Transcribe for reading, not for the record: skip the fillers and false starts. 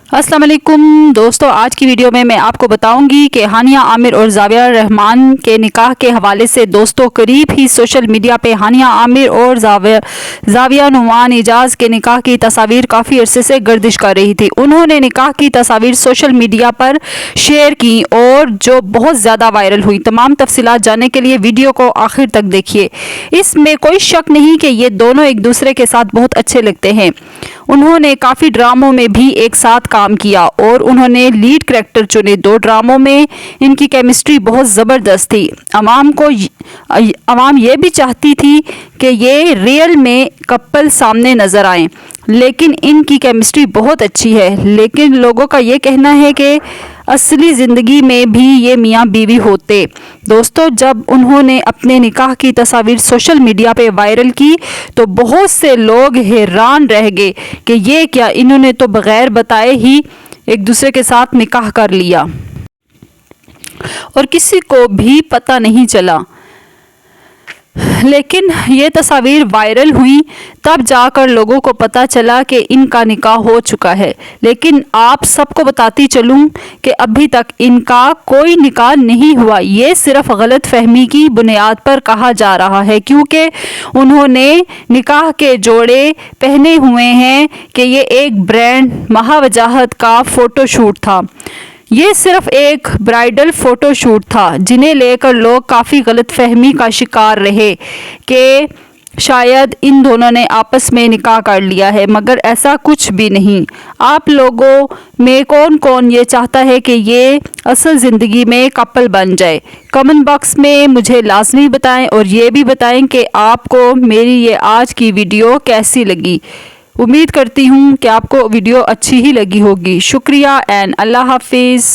अस्सलाम वालेकुम दोस्तों, आज की वीडियो में मैं आपको बताऊंगी कि हानिया आमिर और जाविया रहमान के निकाह के हवाले से दोस्तों करीब ही सोशल मीडिया पे हानिया आमिर और जाविया नुमान एजाज के निकाह की तस्वीर काफ़ी अरसे से गर्दिश कर रही थी। उन्होंने निकाह की तस्वीर सोशल मीडिया पर शेयर की और जो बहुत ज़्यादा वायरल हुई। तमाम तफसीलात जानने के लिए वीडियो को आखिर तक देखिए। इसमें कोई शक नहीं कि ये दोनों एक दूसरे के साथ बहुत अच्छे लगते हैं। उन्होंने काफ़ी ड्रामों में भी एक साथ काम किया और उन्होंने लीड कैरेक्टर चुने। 2 ड्रामों में इनकी केमिस्ट्री बहुत ज़बरदस्त थी। अवाम ये भी चाहती थी कि ये रियल में कपल सामने नज़र आए, लेकिन इनकी केमिस्ट्री बहुत अच्छी है। लेकिन लोगों का ये कहना है कि असली ज़िंदगी में भी ये मियाँ बीवी होते। दोस्तों, जब उन्होंने अपने निकाह की तस्वीर सोशल मीडिया पे वायरल की तो बहुत से लोग हैरान रह गए कि ये क्या, इन्होंने तो बग़ैर बताए ही एक दूसरे के साथ निकाह कर लिया और किसी को भी पता नहीं चला। लेकिन ये तस्वीर वायरल हुई तब जाकर लोगों को पता चला कि इनका निकाह हो चुका है। लेकिन आप सबको बताती चलूं कि अभी तक इनका कोई निकाह नहीं हुआ। ये सिर्फ गलत फहमी की बुनियाद पर कहा जा रहा है, क्योंकि उन्होंने निकाह के जोड़े पहने हुए हैं कि ये एक ब्रांड महावजाहत का फ़ोटोशूट था। ये सिर्फ एक ब्राइडल फ़ोटोशूट था, जिन्हें लेकर लोग काफ़ी गलत फहमी का शिकार रहे कि शायद इन दोनों ने आपस में निकाह कर लिया है, मगर ऐसा कुछ भी नहीं। आप लोगों में कौन कौन ये चाहता है कि ये असल ज़िंदगी में कपल बन जाए? कमेंट बॉक्स में मुझे लाजमी बताएं और ये भी बताएं कि आपको मेरी ये आज की वीडियो कैसी लगी। उम्मीद करती हूँ कि आपको वीडियो अच्छी ही लगी होगी। शुक्रिया एंड अल्लाह हाफिज़।